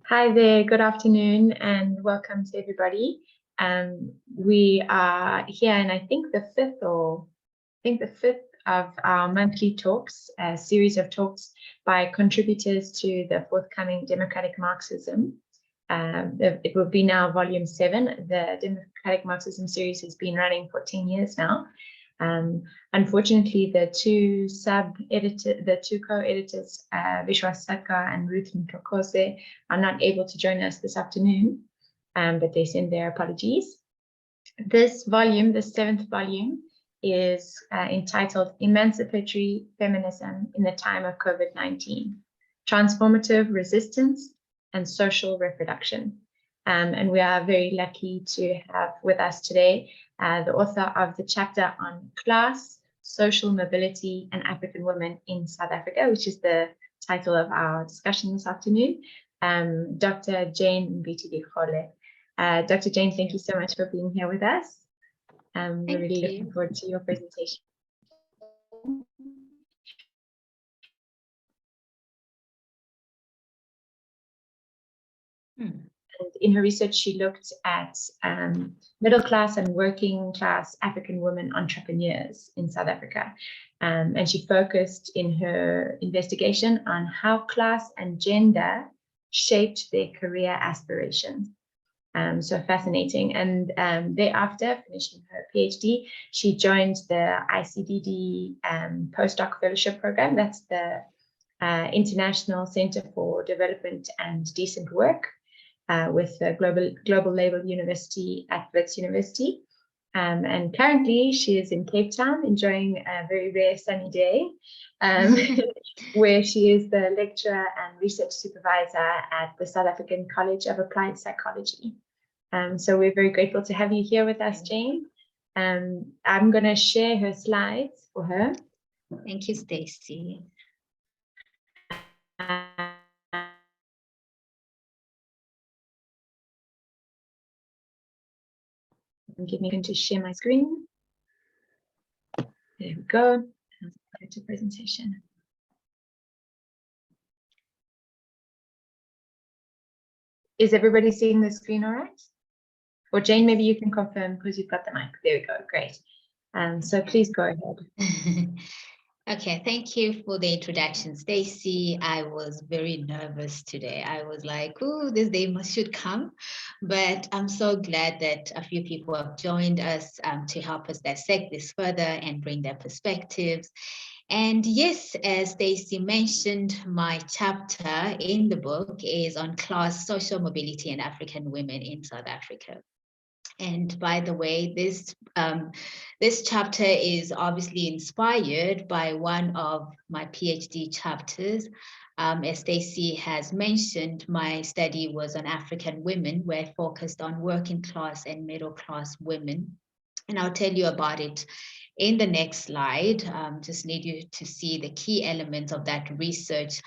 Hi there, good afternoon and welcome to everybody. We are here and I think the fifth of our monthly talks, a series of talks by contributors to the forthcoming Democratic Marxism. It will be now volume 7. The Democratic Marxism series has been running for 10 years now. Unfortunately, the two co-editors, Vishwas Satkar and Ruth Mtokose, are not able to join us this afternoon, but they send their apologies. This volume, the 7th volume, is entitled Emancipatory Feminism in the Time of COVID-19, Transformative Resistance and Social Reproduction. And we are very lucky to have with us today the author of the chapter on class, social mobility, and African women in South Africa, which is the title of our discussion this afternoon, Dr. Jane Mbithi-Dikgole. Dr. Jane, thank you so much for being here with us. We're really looking forward to your presentation. And in her research, she looked at middle class and working class African women entrepreneurs in South Africa. And she focused in her investigation on how class and gender shaped their career aspirations. So fascinating. And thereafter, finishing her PhD, she joined the ICDD postdoc fellowship program. That's the International Center for Development and Decent Work. With the Global Label University at Wits University. And currently she is in Cape Town enjoying a very rare sunny day, where she is the lecturer and research supervisor at the South African College of Applied Psychology. So we're very grateful to have you here with us, Jane. I'm going to share her slides for her. Thank you, Stacey. Give me a minute to share my screen. There we go. Go to presentation. Is everybody seeing the screen all right? Or Jane, maybe you can confirm because you've got the mic. There we go. Great. So please go ahead. Okay, thank you for the introduction, Stacey. I was very nervous today. I was like, oh, this day should come. But I'm so glad that a few people have joined us to help us dissect this further and bring their perspectives. And yes, as Stacey mentioned, my chapter in the book is on class, social mobility, and African women in South Africa. And by the way, this chapter is obviously inspired by one of my PhD chapters. As Stacey has mentioned, my study was on African women, where I focused on working class and middle class women. And I'll tell you about it in the next slide. Just need you to see the key elements of that research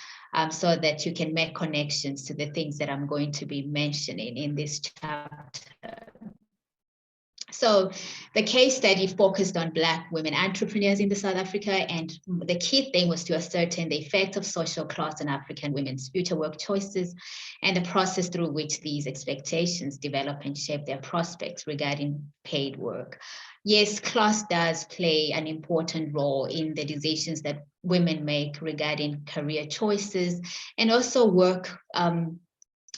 so that you can make connections to the things that I'm going to be mentioning in this chapter. So the case study focused on Black women entrepreneurs in the South Africa, and the key thing was to ascertain the effect of social class on African women's future work choices and the process through which these expectations develop and shape their prospects regarding paid work. Yes, class does play an important role in the decisions that women make regarding career choices and also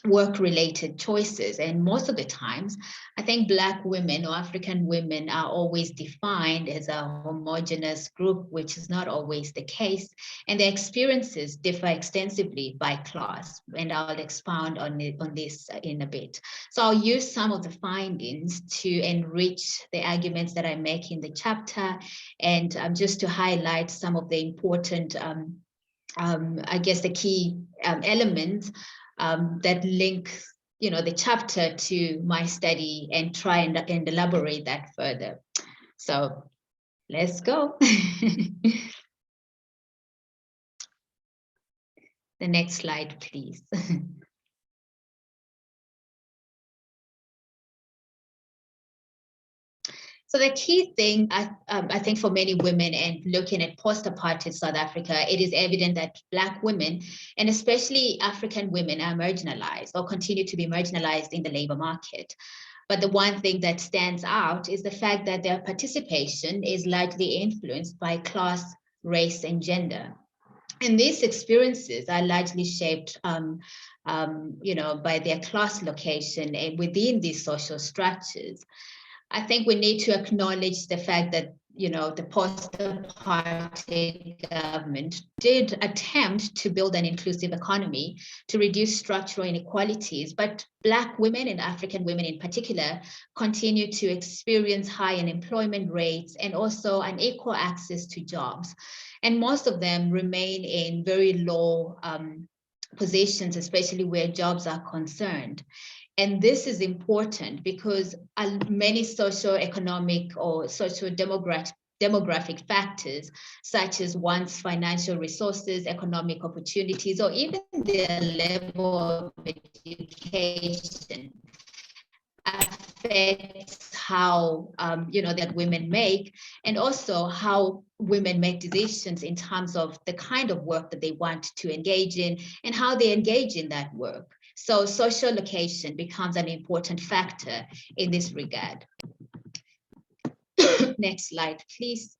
work-related choices. And most of the times, I think Black women or African women are always defined as a homogeneous group, which is not always the case. And their experiences differ extensively by class. And I'll expound on this in a bit. So I'll use some of the findings to enrich the arguments that I make in the chapter, and just to highlight some of the important, I guess, the key elements that link, the chapter to my study and try and elaborate that further. So let's go. The next slide, please. So the key thing, I think for many women, and looking at post-apartheid South Africa, it is evident that Black women, and especially African women, are marginalized or continue to be marginalized in the labor market. But the one thing that stands out is the fact that their participation is largely influenced by class, race, and gender. And these experiences are largely shaped by their class location and within these social structures. I think we need to acknowledge the fact that the post-apartheid government did attempt to build an inclusive economy to reduce structural inequalities, but Black women and African women in particular continue to experience high unemployment rates and also unequal access to jobs. And most of them remain in very low positions, especially where jobs are concerned. And this is important because many socio-economic or socio-demographic factors, such as one's financial resources, economic opportunities, or even their level of education, affects how that women make, and also how women make decisions in terms of the kind of work that they want to engage in and how they engage in that work. So social location becomes an important factor in this regard. Next slide, please.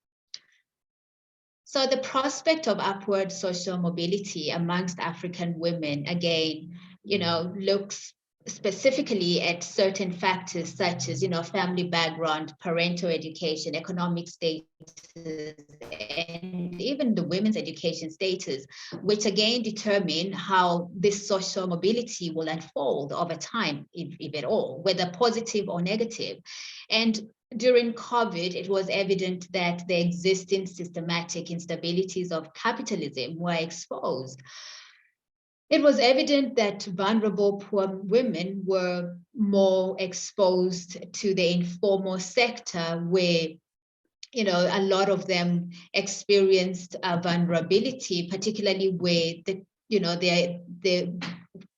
So the prospect of upward social mobility amongst African women, again, looks specifically at certain factors such as, family background, parental education, economic status, and even the women's education status, which again determine how this social mobility will unfold over time, if at all, whether positive or negative. And during COVID, it was evident that the existing systematic instabilities of capitalism were exposed. It was evident that vulnerable poor women were more exposed to the informal sector, where a lot of them experienced vulnerability, particularly where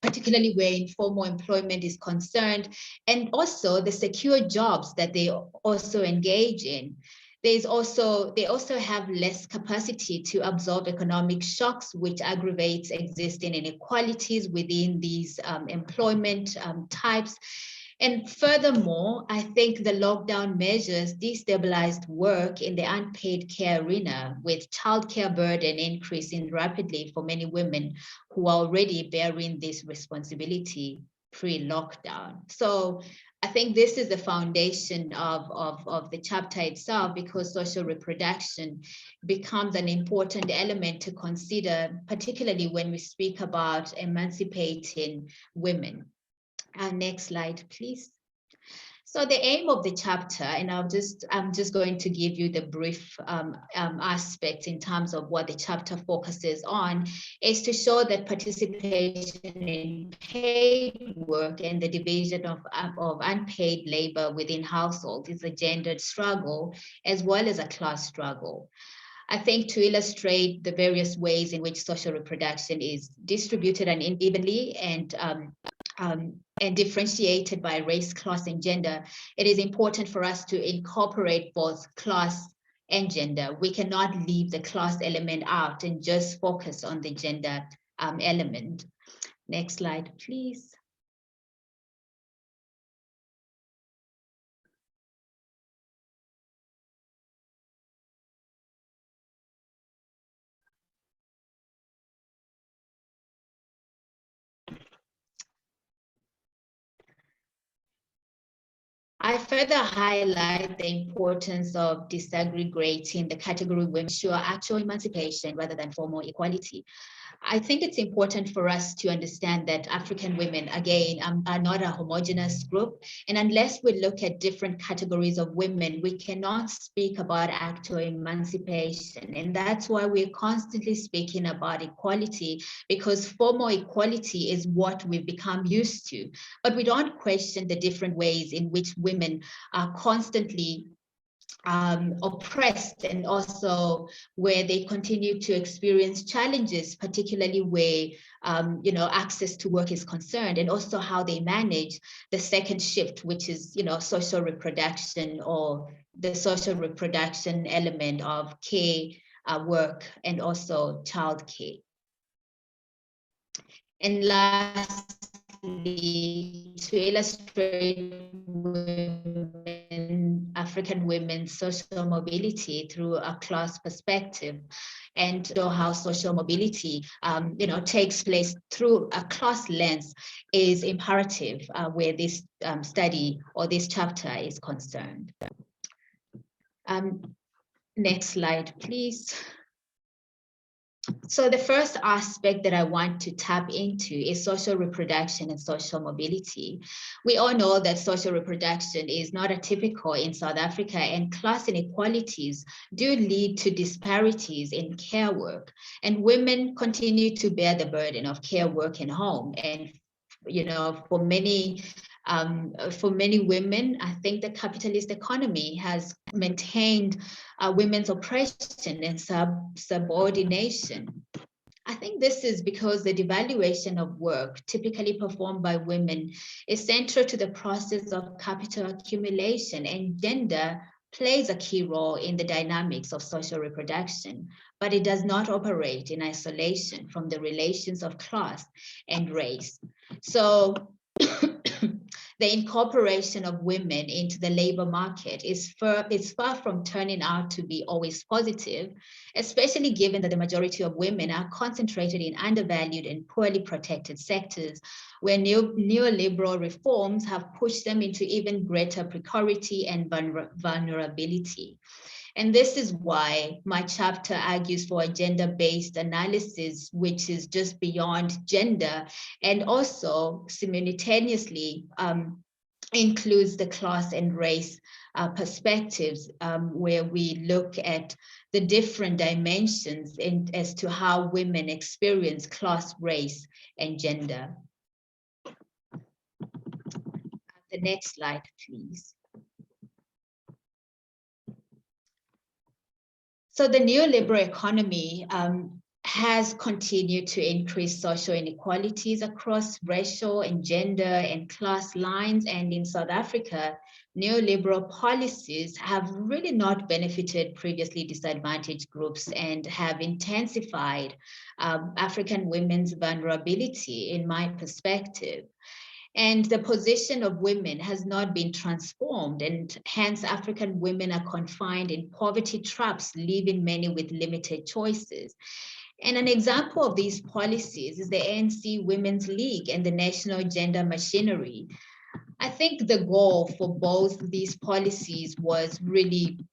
particularly where informal employment is concerned, and also the secure jobs that they also engage in. They also have less capacity to absorb economic shocks, which aggravates existing inequalities within these employment types. And furthermore, I think the lockdown measures destabilized work in the unpaid care arena, with childcare burden increasing rapidly for many women who are already bearing this responsibility pre-lockdown. So I think this is the foundation of the chapter itself, because social reproduction becomes an important element to consider, particularly when we speak about emancipating women. Next slide, please. So the aim of the chapter, and I'm just going to give you the brief aspect in terms of what the chapter focuses on, is to show that participation in paid work and the division of unpaid labor within households is a gendered struggle as well as a class struggle. I think to illustrate the various ways in which social reproduction is distributed unevenly and differentiated by race, class, and gender, it is important for us to incorporate both class and gender. We cannot leave the class element out and just focus on the gender element. Next slide, please. I further highlight the importance of disaggregating the category women to ensure actual emancipation rather than formal equality. I think it's important for us to understand that African women, again, are not a homogeneous group. And unless we look at different categories of women, we cannot speak about actual emancipation. And that's why we're constantly speaking about equality, because formal equality is what we've become used to. But we don't question the different ways in which women are constantly oppressed, and also where they continue to experience challenges, particularly where access to work is concerned, and also how they manage the second shift, which is social reproduction, or the social reproduction element of care, work, and also childcare. And lastly, to illustrate African women's social mobility through a class perspective, and show how social mobility takes place through a class lens, is imperative where this study or this chapter is concerned. Next slide, please. So the first aspect that I want to tap into is social reproduction and social mobility. We all know that social reproduction is not atypical in South Africa, and class inequalities do lead to disparities in care work, and women continue to bear the burden of care work and home. And for many women, I think the capitalist economy has maintained women's oppression and subordination. I think this is because the devaluation of work typically performed by women is central to the process of capital accumulation, and gender plays a key role in the dynamics of social reproduction, but it does not operate in isolation from the relations of class and race. So the incorporation of women into the labor market is far from turning out to be always positive, especially given that the majority of women are concentrated in undervalued and poorly protected sectors, where neoliberal reforms have pushed them into even greater precarity and vulnerability. And this is why my chapter argues for a gender-based analysis, which is just beyond gender, and also simultaneously includes the class and race perspectives, where we look at the different dimensions as to how women experience class, race, and gender. The next slide, please. So the neoliberal economy has continued to increase social inequalities across racial and gender and class lines. And in South Africa, neoliberal policies have really not benefited previously disadvantaged groups, and have intensified African women's vulnerability, in my perspective. And the position of women has not been transformed, and hence African women are confined in poverty traps, leaving many with limited choices. And an example of these policies is the ANC Women's League and the National Gender Machinery. I think the goal for both these policies was really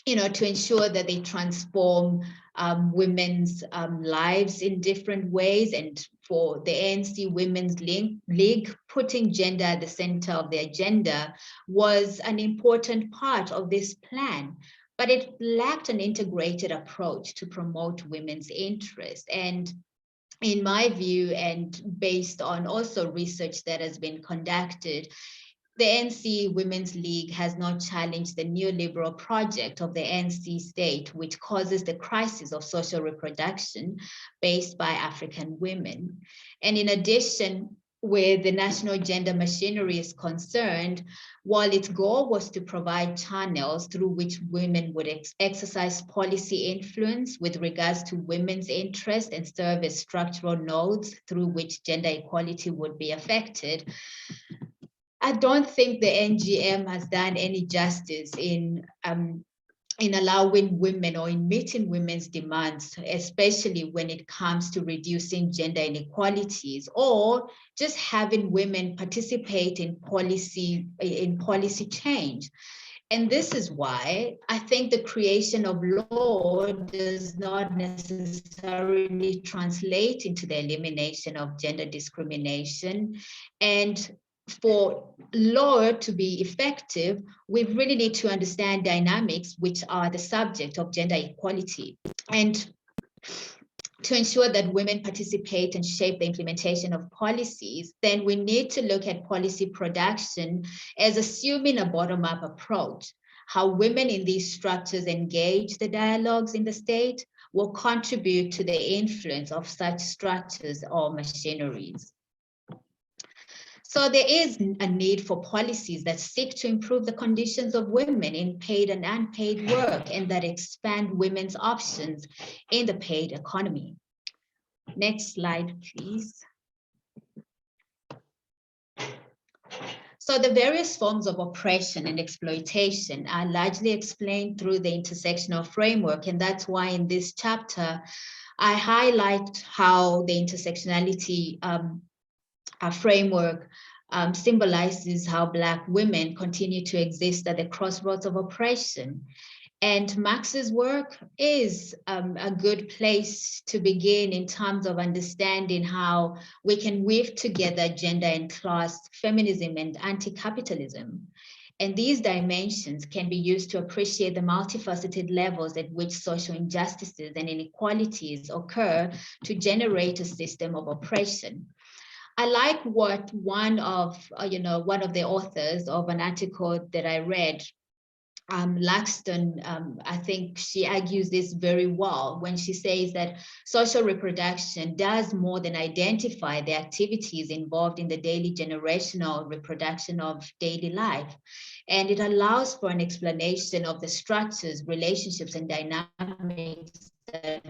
to ensure that they transform women's lives in different ways. And for the ANC Women's League, putting gender at the center of the agenda was an important part of this plan, but it lacked an integrated approach to promote women's interest. And in my view, and based on also research that has been conducted, the ANC Women's League has not challenged the neoliberal project of the ANC state, which causes the crisis of social reproduction faced by African women. And in addition, where the national gender machinery is concerned, while its goal was to provide channels through which women would exercise policy influence with regards to women's interest and serve as structural nodes through which gender equality would be affected, I don't think the NGM has done any justice in allowing women or in meeting women's demands, especially when it comes to reducing gender inequalities, or just having women participate in policy change. And this is why I think the creation of law does not necessarily translate into the elimination of gender discrimination. And for law to be effective, we really need to understand dynamics which are the subject of gender equality. And to ensure that women participate and shape the implementation of policies, then we need to look at policy production as assuming a bottom-up approach. how women in these structures engage the dialogues in the state will contribute to the influence of such structures or machineries. So there is a need for policies that seek to improve the conditions of women in paid and unpaid work and that expand women's options in the paid economy. Next slide, please. So the various forms of oppression and exploitation are largely explained through the intersectional framework, and that's why in this chapter, I highlight how the intersectionality framework symbolizes how Black women continue to exist at the crossroads of oppression. And Max's work is a good place to begin in terms of understanding how we can weave together gender and class, feminism and anti-capitalism. And these dimensions can be used to appreciate the multifaceted levels at which social injustices and inequalities occur to generate a system of oppression. I like what one of the authors of an article that I read, Laxton, I think she argues this very well when she says that social reproduction does more than identify the activities involved in the daily generational reproduction of daily life. And it allows for an explanation of the structures, relationships, and dynamics that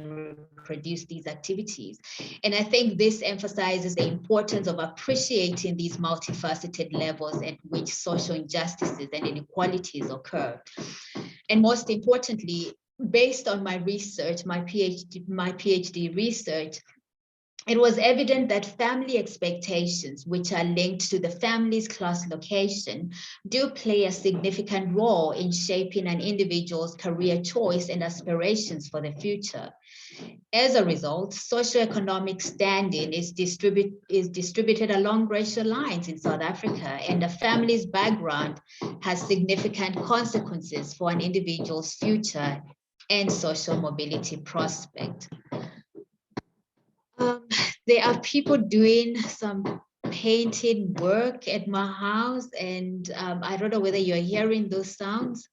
produce these activities. And I think this emphasizes the importance of appreciating these multifaceted levels at which social injustices and inequalities occur. And most importantly, based on my research, my PhD research, it was evident that family expectations, which are linked to the family's class location, do play a significant role in shaping an individual's career choice and aspirations for the future. As a result, socioeconomic standing is distributed along racial lines in South Africa, and a family's background has significant consequences for an individual's future and social mobility prospect. There are people doing some painting work at my house, and I don't know whether you're hearing those sounds.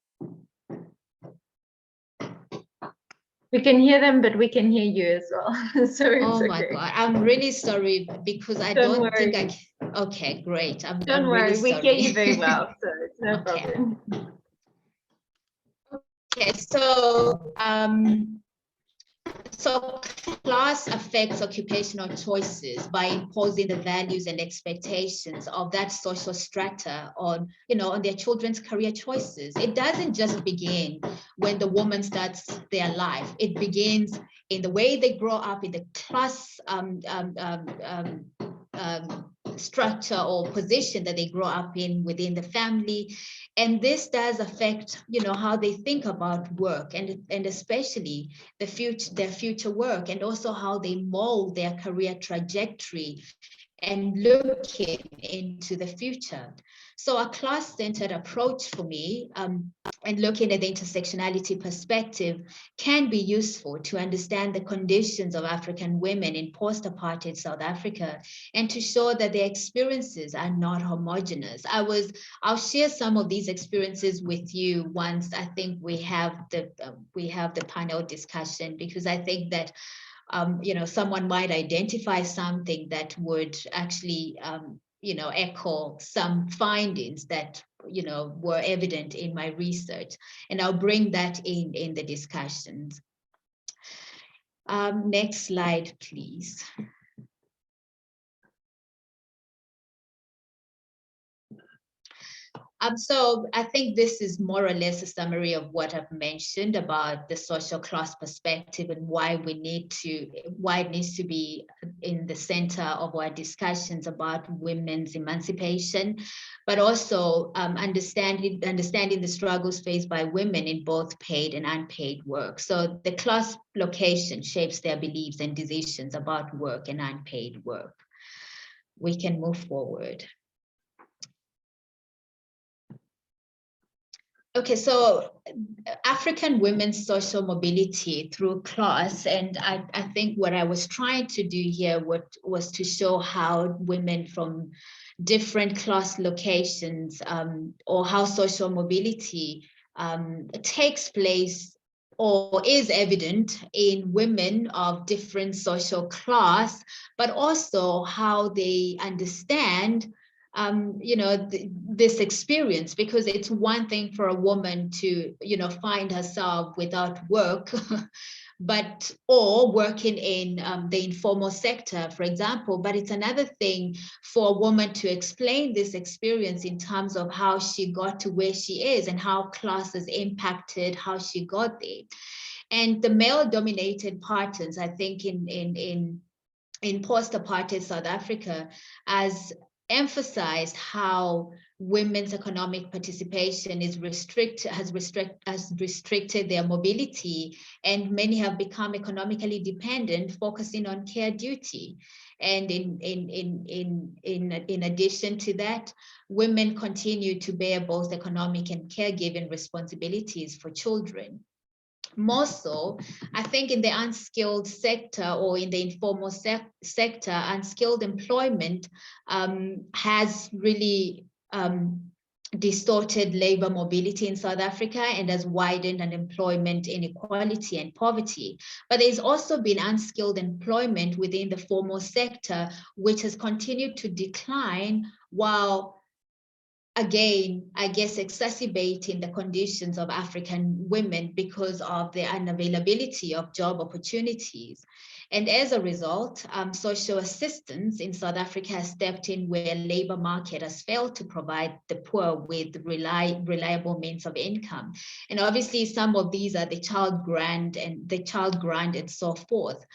We can hear them, but we can hear you as well. So oh my God, I'm really sorry because I don't think I can. Okay, great. Don't worry, really we hear you very well, so it's no problem. Okay, so class affects occupational choices by imposing the values and expectations of that social strata on their children's career choices. It doesn't just begin when the woman starts their life. It begins in the way they grow up, in the class structure or position that they grow up in within the family. And this does affect, how they think about work and especially their future work, and also how they mold their career trajectory and looking into the future. So a class-centered approach for me, and looking at the intersectionality perspective, can be useful to understand the conditions of African women in post-apartheid South Africa, and to show that their experiences are not homogeneous. I'll share some of these experiences with you once I think we have the panel discussion, because I think that someone might identify something that would actually, echo some findings that, were evident in my research. And I'll bring that in the discussions. Next slide, please. So I think this is more or less a summary of what I've mentioned about the social class perspective and why it needs to be in the center of our discussions about women's emancipation, but also understanding the struggles faced by women in both paid and unpaid work. So the class location shapes their beliefs and decisions about work and unpaid work. We can move forward. Okay, so African women's social mobility through class, and I think what I was trying to do here was to show how women from different class locations, or how social mobility takes place or is evident in women of different social class, but also how they understand this experience, because it's one thing for a woman to, find herself without work, or working in the informal sector, for example. But it's another thing for a woman to explain this experience in terms of how she got to where she is and how class has impacted how she got there. And the male-dominated patterns, I think, in post-apartheid South Africa, as emphasized how women's economic participation has restricted their mobility, and many have become economically dependent, focusing on care duty. And in addition to that, women continue to bear both economic and caregiving responsibilities for children. More so, I think in the unskilled sector or in the informal sector, unskilled employment has really distorted labor mobility in South Africa and has widened unemployment inequality and poverty. But there's also been unskilled employment within the formal sector, which has continued to decline, while again, I guess, exacerbating the conditions of African women because of the unavailability of job opportunities. And as a result, social assistance in South Africa has stepped in where labor market has failed to provide the poor with reliable means of income. And obviously, some of these are the child grant and so forth.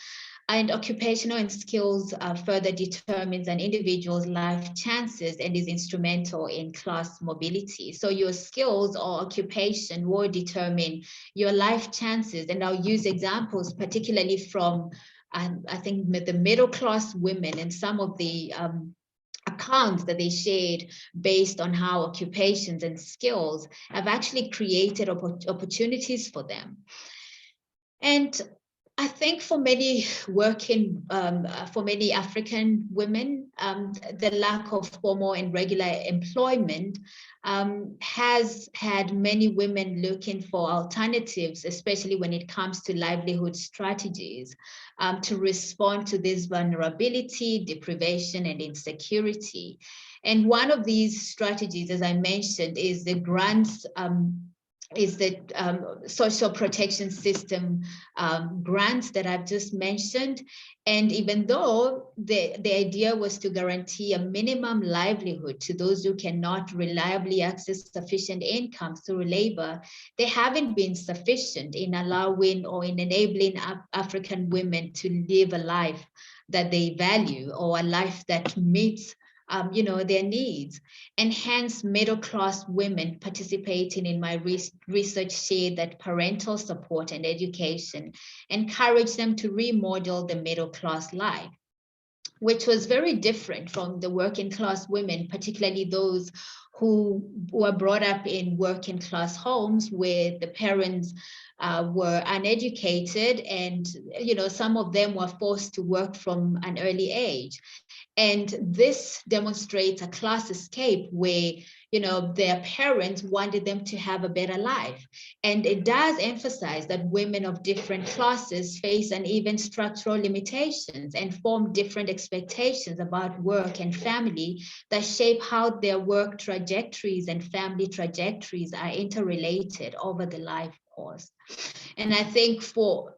And occupational and skills further determines an individual's life chances and is instrumental in class mobility. So your skills or occupation will determine your life chances. And I'll use examples, particularly from, I think, the middle class women and some of the accounts that they shared based on how occupations and skills have actually created opportunities for them. And I think for many African women, the lack of formal and regular employment has had many women looking for alternatives, especially when it comes to livelihood strategies, to respond to this vulnerability, deprivation, and insecurity. And one of these strategies, as I mentioned, is the grants is the social protection system grants that I've just mentioned. And even though the idea was to guarantee a minimum livelihood to those who cannot reliably access sufficient income through labor, they haven't been sufficient in allowing or in enabling African women to live a life that they value, or a life that meets their needs. And hence, middle-class women participating in my research shared that parental support and education encourage them to remodel the middle-class life, which was very different from the working-class women, particularly those who were brought up in working-class homes where the parents were uneducated, and some of them were forced to work from an early age. And this demonstrates a class escape where, their parents wanted them to have a better life. And it does emphasize that women of different classes face uneven structural limitations and form different expectations about work and family that shape how their work trajectories and family trajectories are interrelated over the life course. And I think for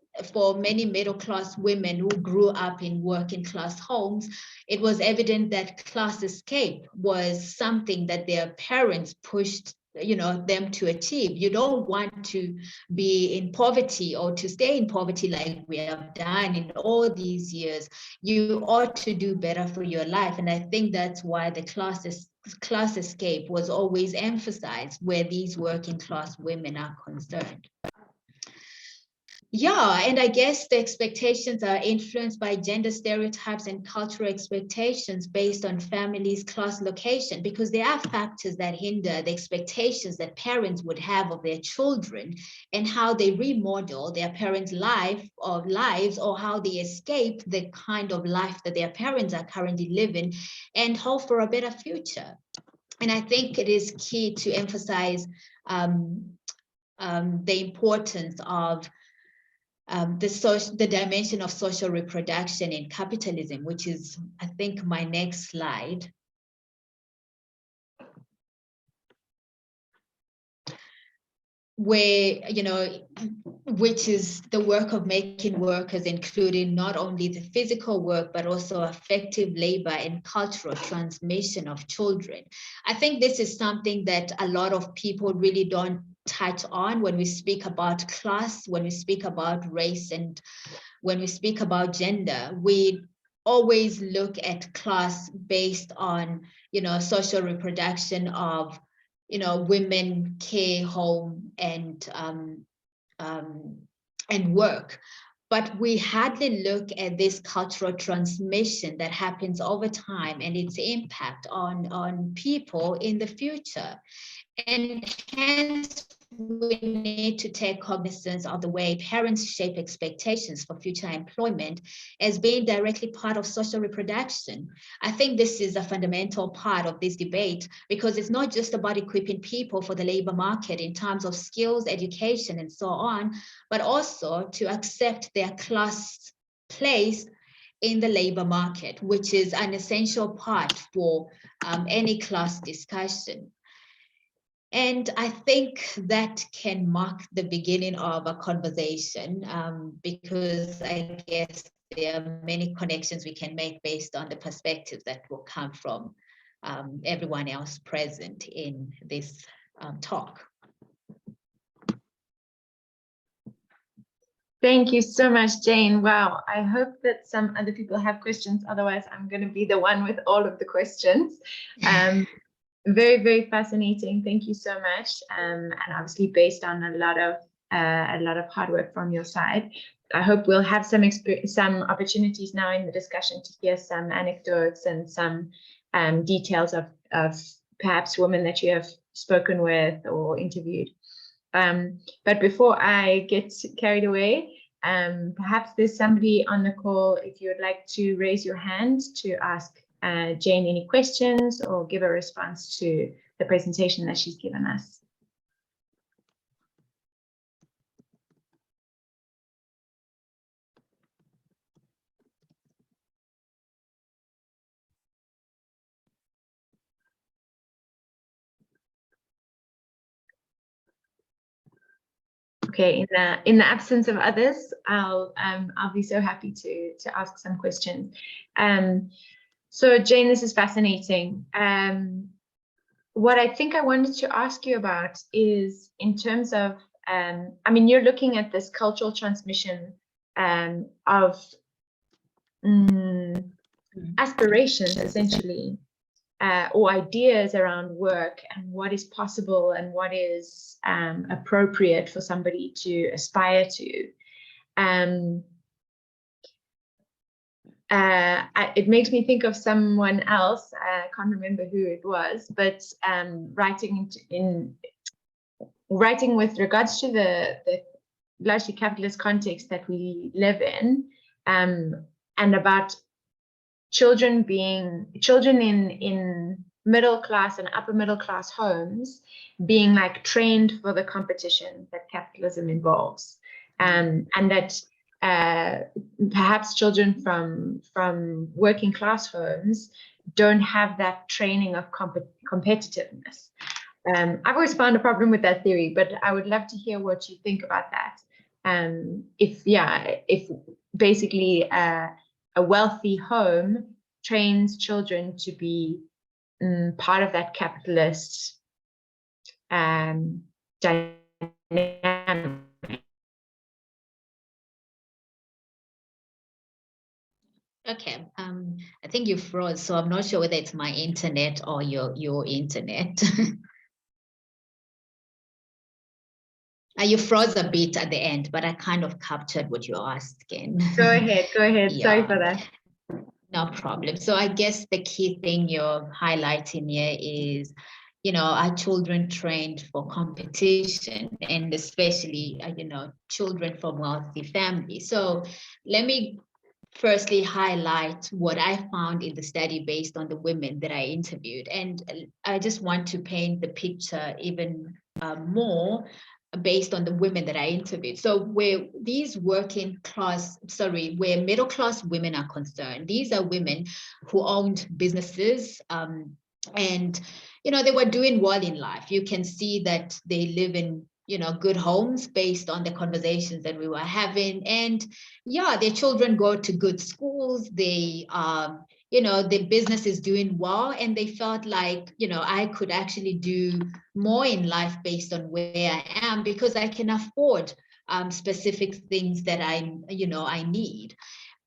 many middle-class women who grew up in working-class homes, it was evident that class escape was something that their parents pushed them to achieve. You don't want to be in poverty or to stay in poverty like we have done in all these years. You ought to do better for your life. And I think that's why the class escape was always emphasized where these working class women are concerned. Yeah, and I guess the expectations are influenced by gender stereotypes and cultural expectations based on families' class location, because there are factors that hinder the expectations that parents would have of their children and how they remodel their parents' lives, or how they escape the kind of life that their parents are currently living and hope for a better future. And I think it is key to emphasize the importance of the dimension of social reproduction in capitalism, which is, I think, my next slide. Where, which is the work of making workers, including not only the physical work, but also effective labor and cultural transmission of children. I think this is something that a lot of people really don't touch on when we speak about class, when we speak about race, and when we speak about gender. We always look at class based on, social reproduction of, women, care, home, and work. But we hardly look at this cultural transmission that happens over time and its impact on people in the future. And hence, we need to take cognizance of the way parents shape expectations for future employment as being directly part of social reproduction. I think this is a fundamental part of this debate, because it's not just about equipping people for the labor market in terms of skills, education, and so on, but also to accept their class place in the labor market, which is an essential part for any class discussion. And I think that can mark the beginning of a conversation, because I guess there are many connections we can make based on the perspectives that will come from everyone else present in this talk. Thank you so much, Jane. Wow, I hope that some other people have questions. Otherwise, I'm going to be the one with all of the questions. Very, very fascinating. Thank you so much. And obviously based on a lot of hard work from your side. I hope we'll have some opportunities now in the discussion to hear some anecdotes and some details of perhaps women that you have spoken with or interviewed. But before I get carried away, perhaps there's somebody on the call, if you would like to raise your hand to ask Jane any questions or give a response to the presentation that she's given us. Okay, in the absence of others, I'll be so happy to ask some questions. So Jane, this is fascinating. What I think I wanted to ask you about is in terms of, I mean, you're looking at this cultural transmission of aspirations, essentially, or ideas around work and what is possible and what is appropriate for somebody to aspire to. It makes me think of someone else. I can't remember who it was, but writing with regards to the largely capitalist context that we live in, and about children in middle class and upper middle class homes being like trained for the competition that capitalism involves, and that perhaps children from working class homes don't have that training of competitiveness. I've always found a problem with that theory, but I would love to hear what you think about that. If basically a wealthy home trains children to be part of that capitalist dynamic. Okay, I think you froze, so I'm not sure whether it's my internet or your internet. You froze a bit at the end, but I kind of captured what you asked again. Go ahead. Yeah. Sorry for that. No problem. So I guess the key thing you're highlighting here is, are children trained for competition, and especially, children from wealthy families. So let me firstly highlight what I found in the study based on the women that I interviewed. And I just want to paint the picture even more based on the women that I interviewed. So where these where middle class women are concerned, these are women who owned businesses, and they were doing well in life. You can see that they live in good homes based on the conversations that we were having. And yeah, their children go to good schools. They the business is doing well, and they felt like, I could actually do more in life based on where I am, because I can afford specific things that I need.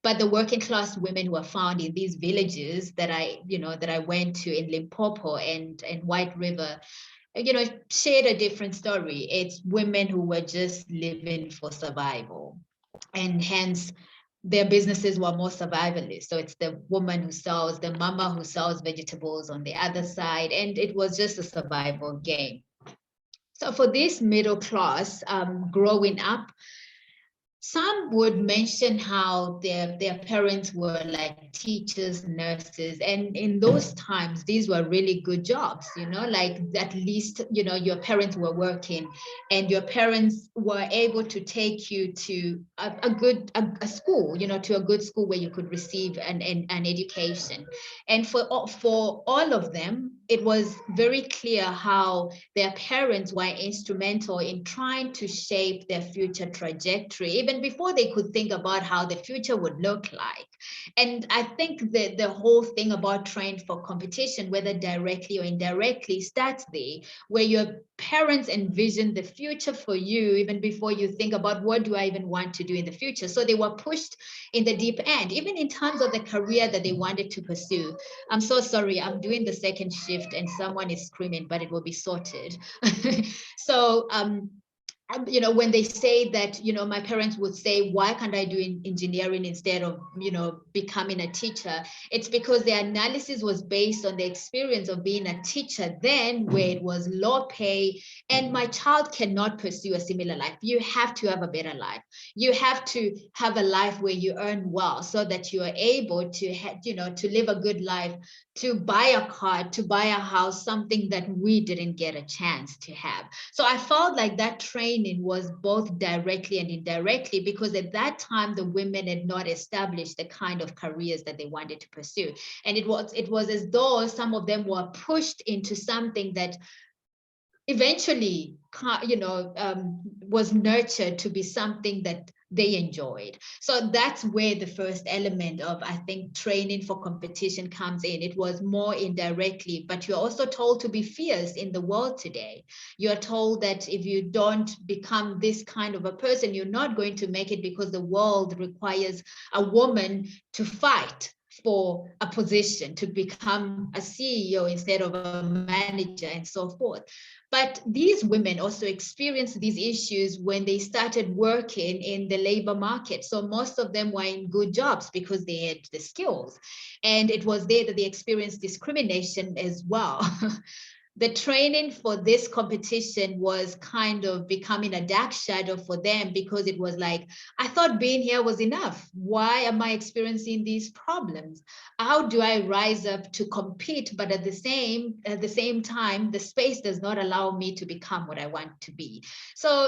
But the working class women who are found in these villages that I went to in Limpopo and White River, shared a different story. It's women who were just living for survival, and hence their businesses were more survivalist. So it's the woman who sells, the mama who sells vegetables on the other side, and it was just a survival game. So for this middle class, growing up, some would mention how their parents were like teachers, nurses, and in those times, these were really good jobs, like at least, your parents were working, and your parents were able to take you to a good school, to a good school where you could receive an education. And for all of them, it was very clear how their parents were instrumental in trying to shape their future trajectory, even before they could think about how the future would look like. And I think that the whole thing about trained for competition, whether directly or indirectly, starts there, where your parents envision the future for you even before you think about what do I even want to do in the future. So they were pushed in the deep end, even in terms of the career that they wanted to pursue. I'm so sorry, I'm doing the second shift and someone is screaming, but it will be sorted. So when they say that, my parents would say, why can't I do engineering instead of, becoming a teacher? It's because the analysis was based on the experience of being a teacher then, where it was low pay, and my child cannot pursue a similar life. You have to have a better life. You have to have a life where you earn well, so that you are able to, to live a good life, to buy a car, to buy a house, something that we didn't get a chance to have. So I felt like that training was both directly and indirectly, because at that time the women had not established the kind of careers that they wanted to pursue. And it was as though some of them were pushed into something that eventually, was nurtured to be something that they enjoyed. So that's where the first element of, I think, training for competition comes in. It was more indirectly, but you're also told to be fierce in the world today. You're told that if you don't become this kind of a person, you're not going to make it, because the world requires a woman to fight for a position, to become a CEO instead of a manager, and so forth. But these women also experienced these issues when they started working in the labor market. So most of them were in good jobs because they had the skills. And it was there that they experienced discrimination as well. The training for this competition was kind of becoming a dark shadow for them, because it was like, I thought being here was enough. Why am I experiencing these problems? How do I rise up to compete? But at the same time, the space does not allow me to become what I want to be. So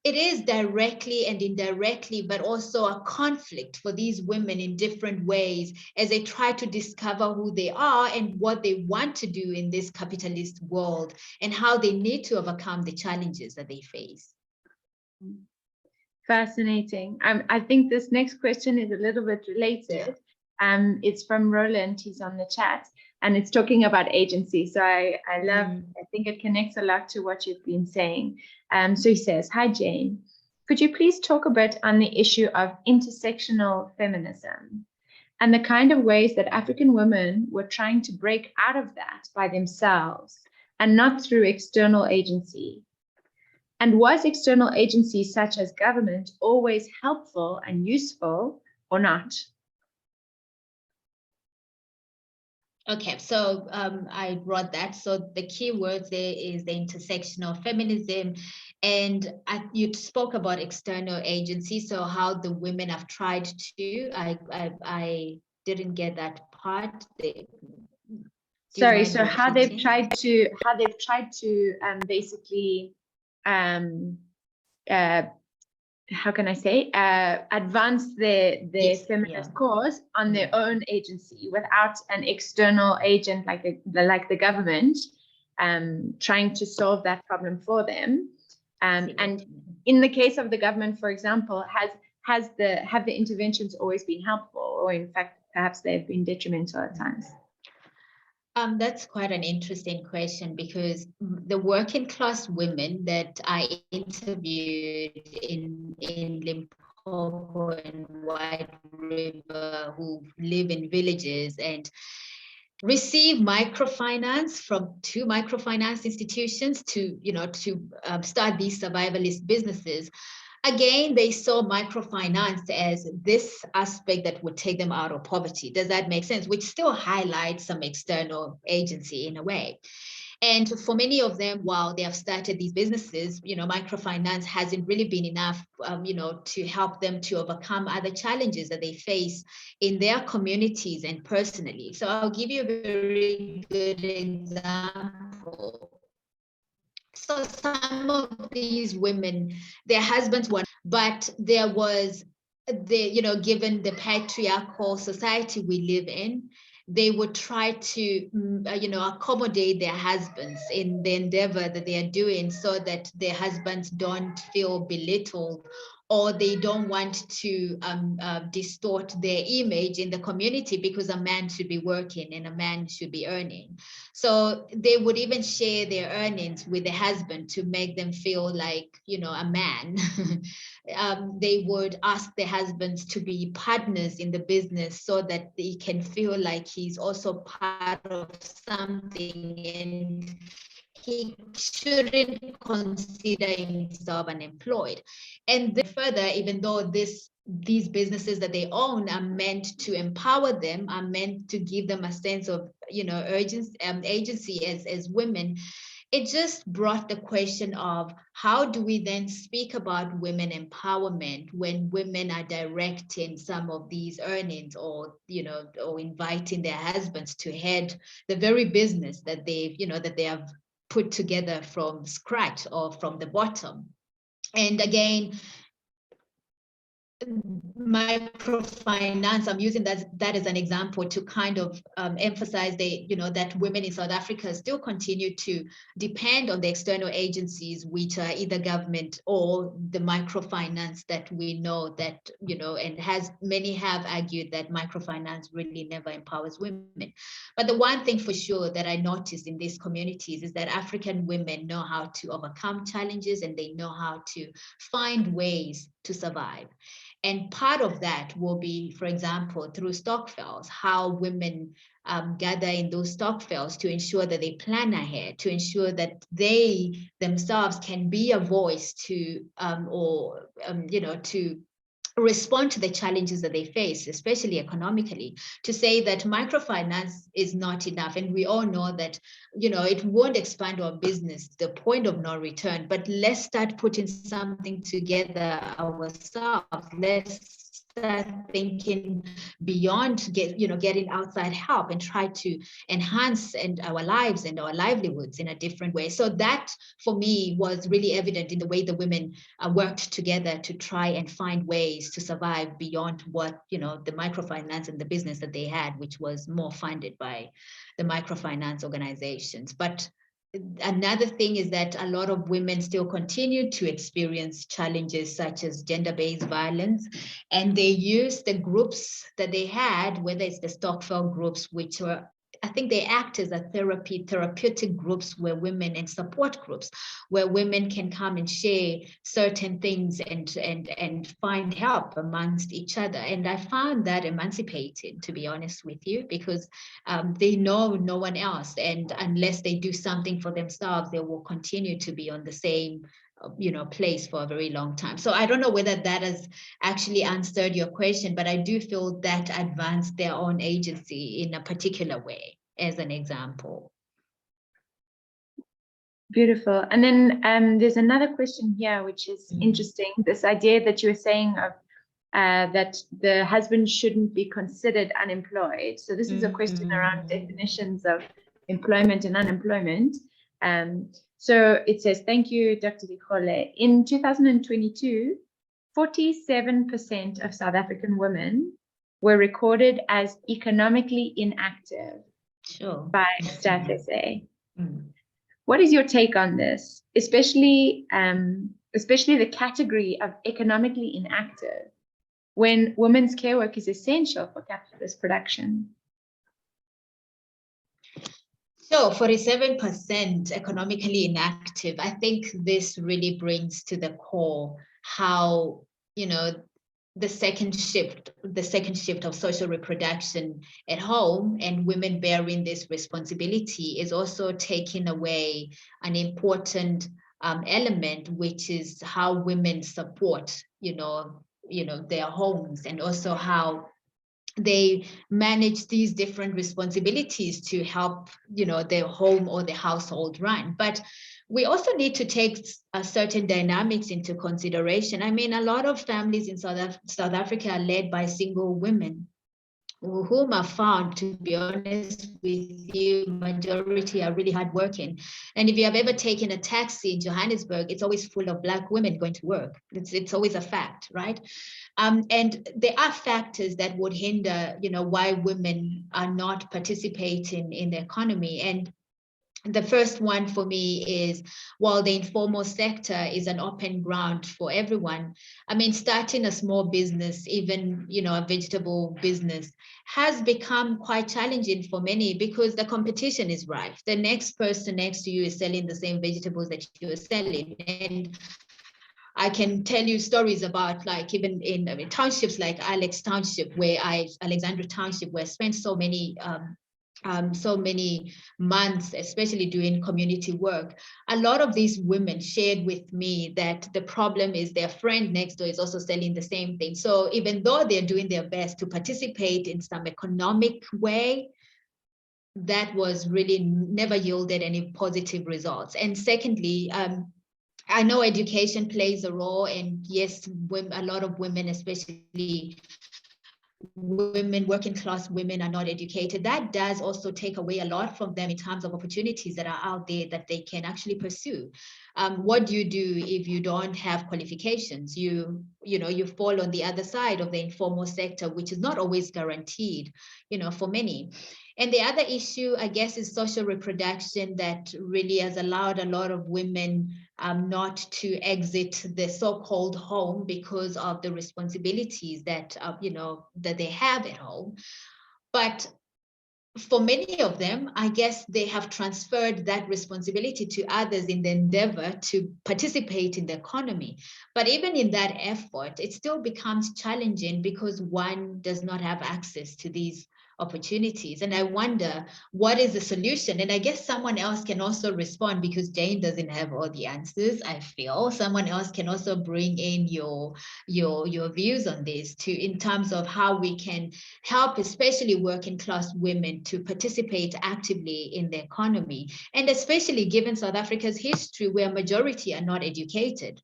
it is directly and indirectly, but also a conflict for these women in different ways as they try to discover who they are and what they want to do in this capitalist world, and how they need to overcome the challenges that they face. Fascinating. I think this next question is a little bit related. Yeah. It's from Roland. He's on the chat, and it's talking about agency. So I think it connects a lot to what you've been saying. So he says, hi, Jane. Could you please talk a bit on the issue of intersectional feminism and the kind of ways that African women were trying to break out of that by themselves and not through external agency? And was external agency such as government always helpful and useful or not? Okay, so I brought that. So the key word there is the intersectional feminism. And you spoke about external agency, so how the women have tried to, I didn't get that part. Sorry, so how they've tried to basically how can I say, advance their Yes, feminist yeah. cause on their own agency without an external agent like the government trying to solve that problem for them. And in the case of the government, for example, have the interventions always been helpful, or in fact, perhaps they've been detrimental at times? That's quite an interesting question, because the working class women that I interviewed in Limpopo and White River, who live in villages and receive microfinance from two microfinance institutions to start these survivalist businesses. Again, they saw microfinance as this aspect that would take them out of poverty. Does that make sense? Which still highlights some external agency in a way. And for many of them, while they have started these businesses, microfinance hasn't really been enough, to help them to overcome other challenges that they face in their communities and personally. So I'll give you a very good example. So some of these women, their husbands were, but there was given the patriarchal society we live in, they would try to, accommodate their husbands in the endeavor that they are doing, so that their husbands don't feel belittled, or they don't want to distort their image in the community, because a man should be working and a man should be earning. So they would even share their earnings with the husband to make them feel like, a man. They would ask the husbands to be partners in the business, so that they can feel like he's also part of something, and he shouldn't consider himself unemployed. And then further, even though these businesses that they own are meant to empower them, are meant to give them a sense of, agency as women, it just brought the question of, how do we then speak about women empowerment when women are directing some of these earnings, or inviting their husbands to head the very business that they have put together from scratch or from the bottom. And again, microfinance, I'm using that as an example to kind of emphasize that women in South Africa still continue to depend on the external agencies, which are either government or the microfinance that we know that, and many have argued that microfinance really never empowers women. But the one thing for sure that I noticed in these communities is that African women know how to overcome challenges, and they know how to find ways to survive. And part of that will be, for example, through stokvels, how women gather in those stokvels to ensure that they plan ahead, to ensure that they themselves can be a voice to, to respond to the challenges that they face, especially economically, to say that microfinance is not enough. And we all know that, it won't expand our business to the point of no return, but let's start putting something together ourselves. Let's start thinking beyond getting outside help, and try to enhance our lives and our livelihoods in a different way. So that for me was really evident in the way the women worked together to try and find ways to survive beyond what the microfinance and the business that they had, which was more funded by the microfinance organizations. But another thing is that a lot of women still continue to experience challenges such as gender-based violence, and they use the groups that they had, whether it's the stokvel groups, which were, I think they act as a therapeutic groups where women, and support groups where women can come and share certain things and find help amongst each other. And I found that emancipating, to be honest with you, because they know no one else. And unless they do something for themselves, they will continue to be on the same place for a very long time. So I don't know whether that has actually answered your question, but I do feel that advanced their own agency in a particular way, as an example. Beautiful. And then there's another question here, which is interesting. This idea that you were saying of that the husband shouldn't be considered unemployed. So this is a question around definitions of employment and unemployment. So it says, thank you, Dr. Dikgole. In 2022, 47% of South African women were recorded as economically inactive by Stats SA. What is your take on this, especially the category of economically inactive, when women's care work is essential for capitalist production? So 47% economically inactive. I think this really brings to the core how, the second shift of social reproduction at home and women bearing this responsibility is also taking away an important element, which is how women support, their homes, and also how they manage these different responsibilities to help, their home or the household run. But we also need to take certain dynamics into consideration. I mean, a lot of families in South Africa are led by single women, whom are found, to be honest with you, majority are really hardworking. And if you have ever taken a taxi in Johannesburg, it's always full of Black women going to work. It's always a fact, right? And there are factors that would hinder, why women are not participating in the economy. And the first one for me is, while the informal sector is an open ground for everyone, I mean, starting a small business, even, a vegetable business, has become quite challenging for many because the competition is rife. The next person next to you is selling the same vegetables that you're selling. And I can tell you stories about, like, even in townships like Alexandra Township, where I spent so many months, especially doing community work. A lot of these women shared with me that the problem is their friend next door is also selling the same thing. So even though they're doing their best to participate in some economic way, that was really never yielded any positive results. And secondly, I know education plays a role, and yes, a lot of women, especially women, working class women, are not educated. That does also take away a lot from them in terms of opportunities that are out there that they can actually pursue. What do you do if you don't have qualifications? You fall on the other side of the informal sector, which is not always guaranteed, for many. And the other issue, I guess, is social reproduction that really has allowed a lot of women not to exit the so-called home because of the responsibilities that, that they have at home. But for many of them, I guess they have transferred that responsibility to others in the endeavor to participate in the economy. But even in that effort, it still becomes challenging because one does not have access to these opportunities. And I wonder, what is the solution? And I guess someone else can also respond, because Jane doesn't have all the answers. I feel someone else can also bring in your views on this too, in terms of how we can help, especially working class women, to participate actively in the economy, and especially given South Africa's history, where majority are not educated.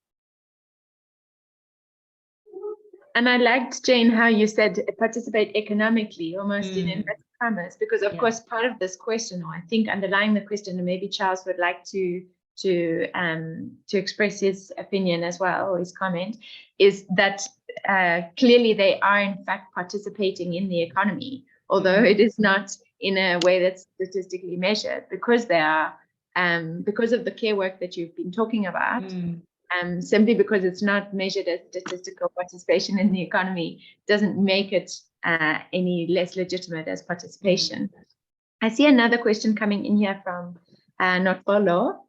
And I liked, Jane, how you said participate economically, almost in inverted commas, because of course part of this question, or I think underlying the question, and maybe Charles would like to express his opinion as well, or his comment, is that clearly they are in fact participating in the economy, although it is not in a way that's statistically measured, because they are because of the care work that you've been talking about. Simply because it's not measured as statistical participation in the economy doesn't make it any less legitimate as participation. I see another question coming in here from Notbolo.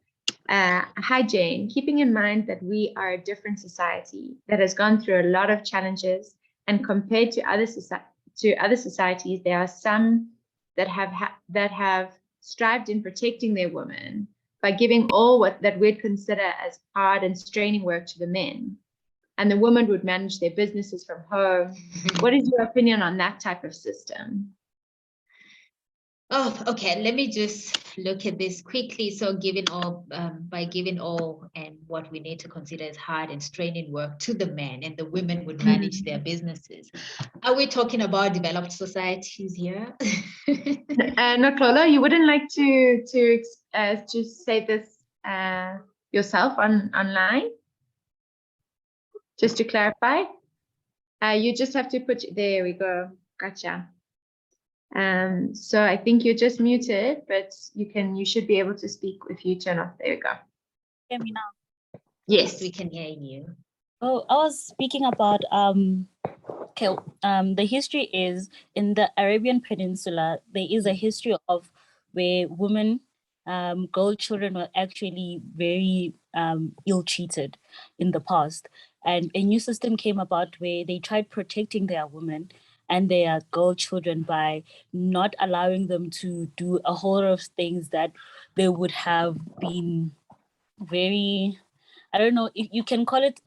Hi, Jane. Keeping in mind that we are a different society that has gone through a lot of challenges, and compared to other societies, there are some that have strived in protecting their women by giving all that we'd consider as hard and straining work to the men, and the women would manage their businesses from home. What is your opinion on that type of system? Oh, okay. Let me just look at this quickly. So giving all, by giving all and what we need to consider as hard and straining work to the men, and the women would manage their businesses. Are we talking about developed societies here? Noxolo, you wouldn't like to say this yourself online? Just to clarify, you just have to put, there we go, gotcha. So I think you're just muted, but you should be able to speak if you turn off. There we go. Hear me now? Yes, we can hear you. Oh, I was speaking about the history is in the Arabian Peninsula. There is a history of where women, girl children were actually very ill-treated in the past. And a new system came about where they tried protecting their women and their girl children by not allowing them to do a whole lot of things that they would have been very, I don't know, if you can call it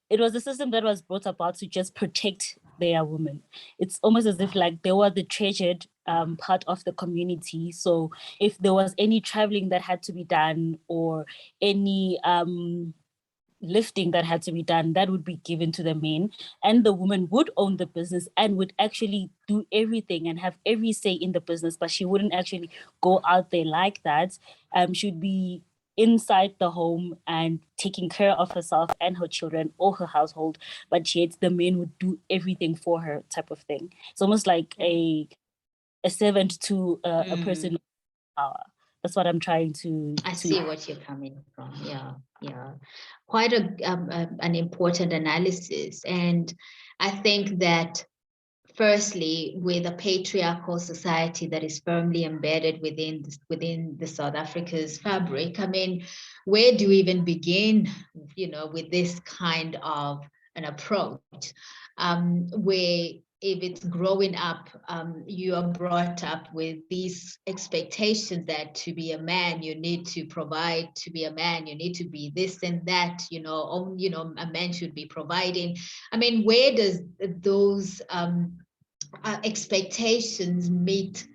it was a system that was brought about to just protect their women. It's almost as if like they were the treasured part of the community. So if there was any traveling that had to be done or any lifting that had to be done, that would be given to the men, and the woman would own the business and would actually do everything and have every say in the business, but she wouldn't actually go out there like that. She'd be inside the home and taking care of herself and her children or her household, but yet the men would do everything for her, type of thing. It's almost like a servant to a person of power. That's what I'm trying to. I see what you're coming from. Yeah. Quite an important analysis. And I think that firstly, with a patriarchal society that is firmly embedded within the South Africa's fabric, I mean, where do we even begin, with this kind of an approach, where if it's growing up, you are brought up with these expectations that to be a man, you need to provide, to be a man, you need to be this and that, a man should be providing. I mean, where does those expectations meet,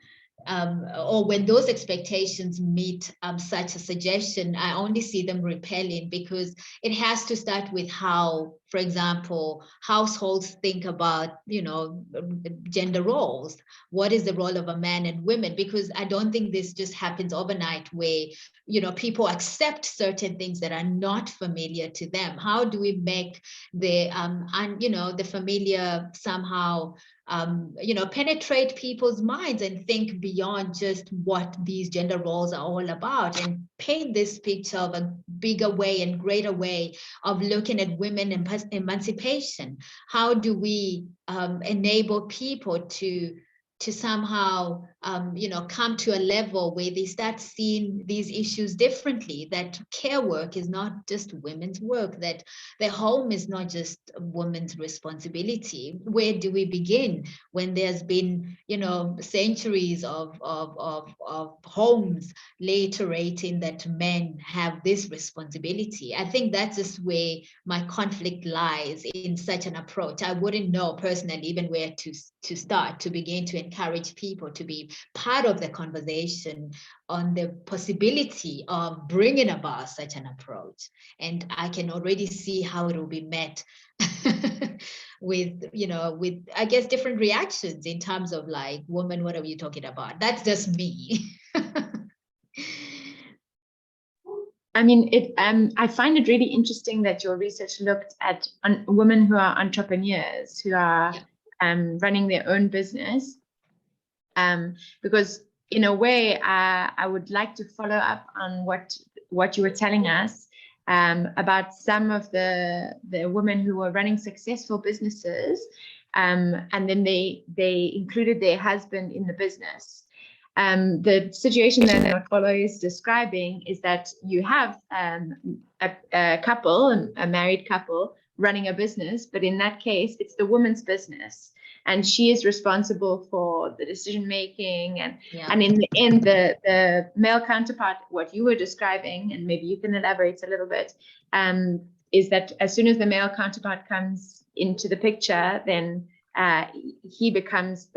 or when those expectations meet such a suggestion, I only see them repelling, because it has to start with how, for example, households think about, gender roles. What is the role of a man and women? Because I don't think this just happens overnight where, people accept certain things that are not familiar to them. How do we make the, the familiar somehow penetrate people's minds and think beyond just what these gender roles are all about, and paint this picture of a bigger way and greater way of looking at women and emancipation? How do we enable people to somehow, come to a level where they start seeing these issues differently, that care work is not just women's work, that the home is not just a woman's responsibility? Where do we begin when there's been, centuries of homes reiterating that men have this responsibility? I think that's just where my conflict lies in such an approach. I wouldn't know personally even where to start to begin to encourage people to be part of the conversation on the possibility of bringing about such an approach. And I can already see how it will be met with I guess different reactions in terms of like, woman, what are you talking about? That's just me. I mean, I find it really interesting that your research looked at women who are entrepreneurs, who are running their own business, because in a way, I would like to follow up on what you were telling us about some of the women who were running successful businesses, and then they included their husband in the business. The situation that Noxolo is describing is that you have a couple, a married couple, running a business, but in that case, it's the woman's business, and she is responsible for the decision making, and in the end, the male counterpart, what you were describing, and maybe you can elaborate a little bit, is that as soon as the male counterpart comes into the picture, then he becomes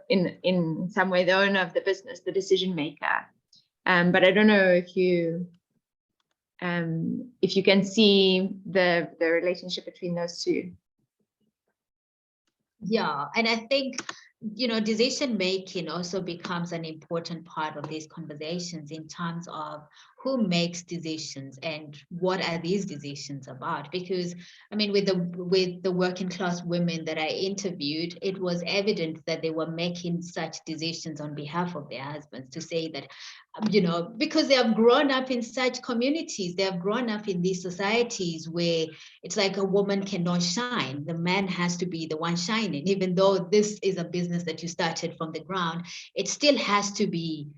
in some way the owner of the business, the decision maker. But I don't know if you can see the relationship between those two. Yeah, and I think, decision making also becomes an important part of these conversations in terms of who makes decisions and what are these decisions about. Because I mean, with the working class women that I interviewed, it was evident that they were making such decisions on behalf of their husbands, to say that, because they have grown up in such communities, they have grown up in these societies where it's like a woman cannot shine. The man has to be the one shining. Even though this is a business that you started from the ground, it still has to be,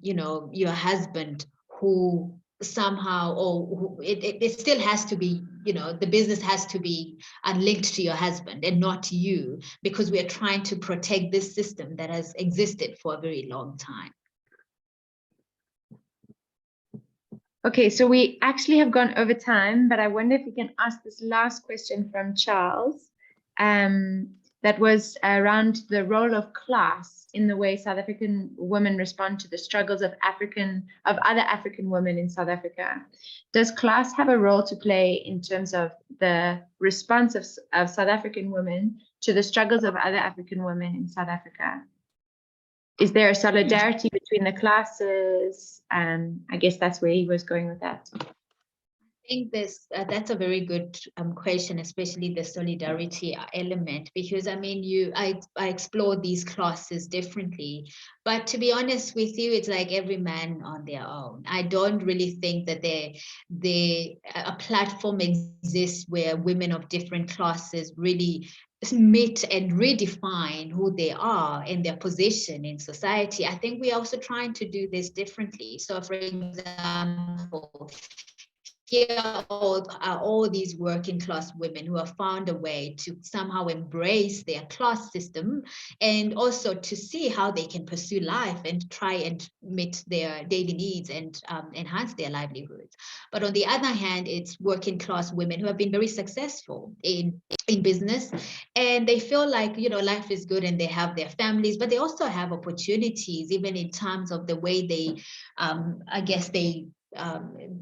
your husband who somehow, or it still has to be, the business has to be linked to your husband and not you, because we are trying to protect this system that has existed for a very long time. Okay, so we actually have gone over time, but I wonder if we can ask this last question from Charles, that was around the role of class in the way South African women respond to the struggles of other African women in South Africa. Does class have a role to play in terms of the response of South African women to the struggles of other African women in South Africa? Is there a solidarity between the classes? I guess that's where he was going with that. I think that's a very good question, especially the solidarity element, because I mean, I explore these classes differently, but to be honest with you, it's like every man on their own. I don't really think that a platform exists where women of different classes really meet and redefine who they are and their position in society. I think we're also trying to do this differently. So, for example, here are all these working class women who have found a way to somehow embrace their class system, and also to see how they can pursue life and try and meet their daily needs and enhance their livelihoods. But on the other hand, it's working class women who have been very successful in business, and they feel like, life is good and they have their families, but they also have opportunities, even in terms of the way they, I guess they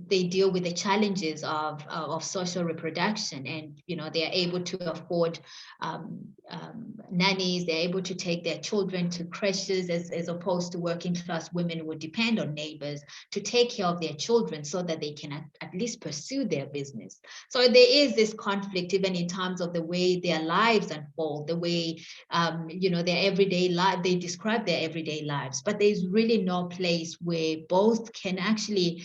deal with the challenges of social reproduction, and they are able to afford nannies. They're able to take their children to creches, as opposed to working class women who would depend on neighbors to take care of their children so that they can at least pursue their business. So there is this conflict even in terms of the way their lives unfold, the way their everyday life, they describe their everyday lives, but there's really no place where both can actually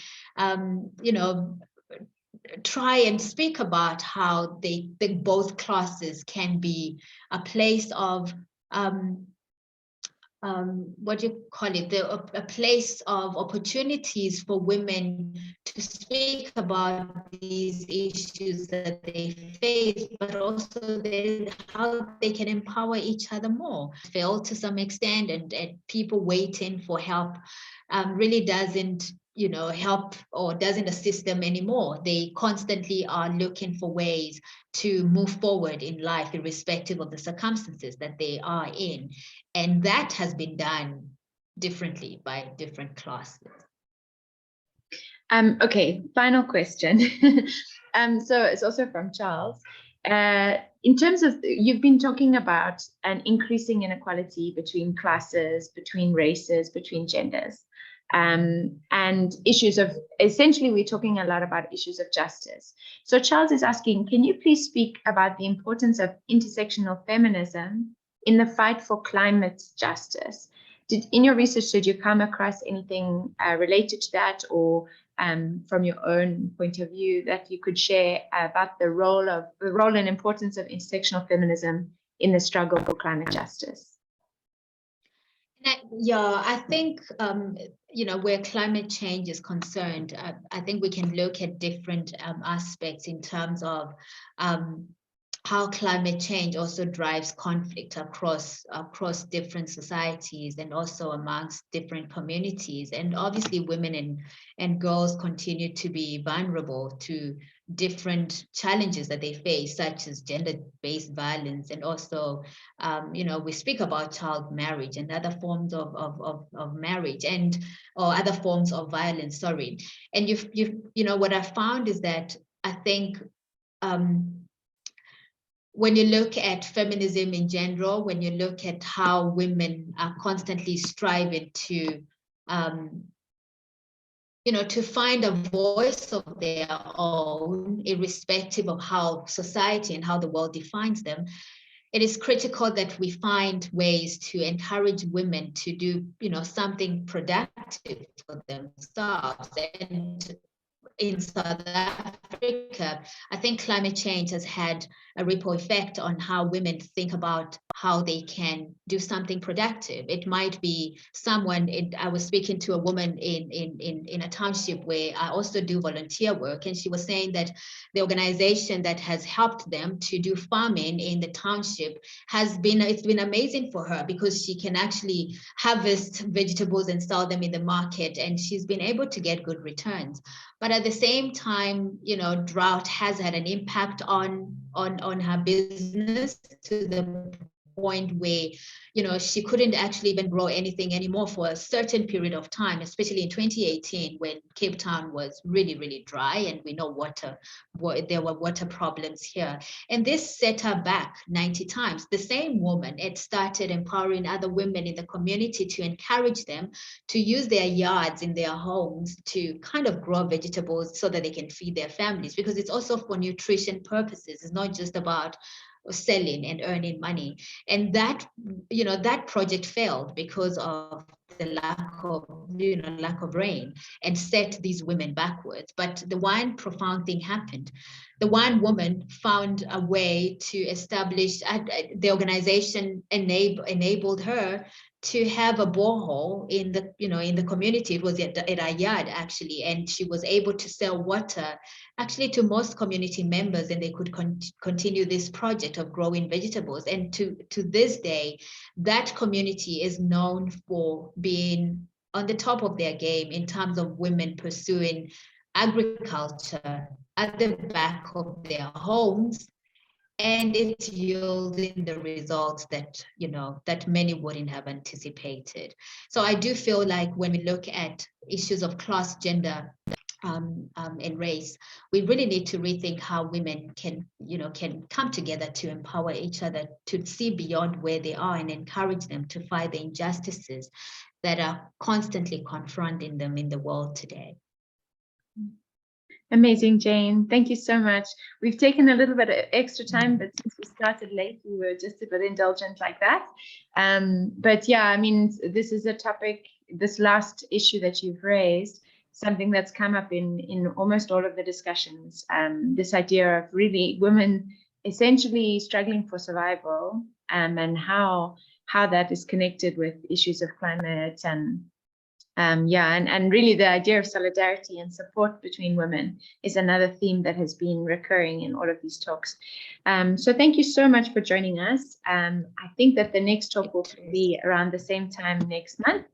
try and speak about how they think both classes can be a place of what do you call it, a place of opportunities for women to speak about these issues that they face, but also how they can empower each other more. Fail to some extent, and people waiting for help really doesn't help or doesn't assist them anymore. They constantly are looking for ways to move forward in life, irrespective of the circumstances that they are in. And that has been done differently by different classes. Okay, final question. So it's also from Charles. In terms of, you've been talking about an increasing inequality between classes, between races, between genders. And issues of, essentially, we're talking a lot about issues of justice. So Charles is asking, can you please speak about the importance of intersectional feminism in the fight for climate justice? In your research, did you come across anything related to that, or from your own point of view, that you could share about the role and importance of intersectional feminism in the struggle for climate justice? Yeah, I think, where climate change is concerned, I think we can look at different aspects in terms of how climate change also drives conflict across different societies and also amongst different communities. And obviously women and girls continue to be vulnerable to different challenges that they face, such as gender-based violence, and also we speak about child marriage and other forms of marriage or other forms of violence, sorry. And what I found is that I think when you look at feminism in general, when you look at how women are constantly striving to find a voice of their own, irrespective of how society and how the world defines them, it is critical that we find ways to encourage women to do, something productive for themselves. And in South Africa, I think climate change has had a ripple effect on how women think about how they can do something productive. It might be someone, I was speaking to a woman in a township where I also do volunteer work, and she was saying that the organization that has helped them to do farming in the township it's been amazing for her, because she can actually harvest vegetables and sell them in the market, and she's been able to get good returns. But at the same time, drought has had an impact on her business, to the point where she couldn't actually even grow anything anymore for a certain period of time, especially in 2018, when Cape Town was really, really dry, and we know there were water problems here. And this set her back 90 times. The same woman had started empowering other women in the community to encourage them to use their yards in their homes to kind of grow vegetables so that they can feed their families, because it's also for nutrition purposes. It's not just about selling and earning money. And that project failed because of the lack of rain, and set these women backwards. But the one profound thing happened. The one woman found a way to establish, the organization enabled her to have a borehole in the community. It was at our yard, actually, and she was able to sell water actually to most community members, and they could continue this project of growing vegetables. And to this day, that community is known for being on the top of their game in terms of women pursuing agriculture at the back of their homes, and it's yielding the results that many wouldn't have anticipated. So I do feel like when we look at issues of class, gender, and race, we really need to rethink how women can come together to empower each other, to see beyond where they are, and encourage them to fight the injustices that are constantly confronting them in the world today. Amazing, Jane. Thank you so much. We've taken a little bit of extra time, but since we started late, we were just a bit indulgent like that. But yeah, I mean, this is a topic, this last issue that you've raised, something that's come up in almost all of the discussions. This idea of really women essentially struggling for survival, and how that is connected with issues of climate and really the idea of solidarity and support between women is another theme that has been recurring in all of these talks. So thank you so much for joining us. I think that the next talk will be around the same time next month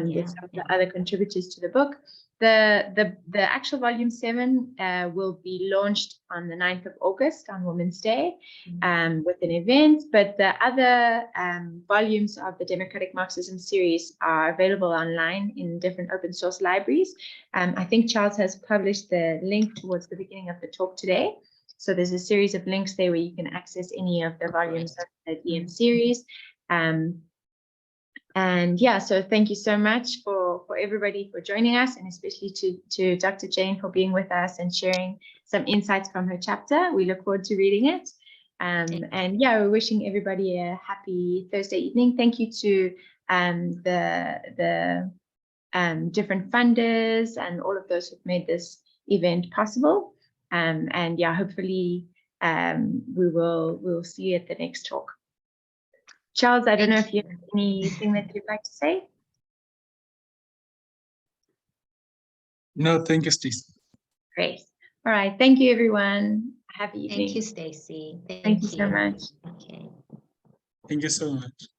with some of the other contributors to the book. The actual volume 7 will be launched on the 9th of August on Women's Day with an event, but the other volumes of the Democratic Marxism series are available online in different open source libraries. I think Charles has published the link towards the beginning of the talk today. So there's a series of links there where you can access any of the volumes of the DM series. And yeah, so thank you so much for everybody for joining us, and especially to Dr. Jane for being with us and sharing some insights from her chapter. We look forward to reading it. And yeah, we're wishing everybody a happy Thursday evening. Thank you to the different funders and all of those who've made this event possible. And yeah, hopefully we'll see you at the next talk. Charles, I don't know if you have anything that you'd like to say. No, thank you, Stacey. Great. All right. Thank you, everyone. Happy evening. Thank you, Stacey. Thank you so much. Okay. Thank you so much.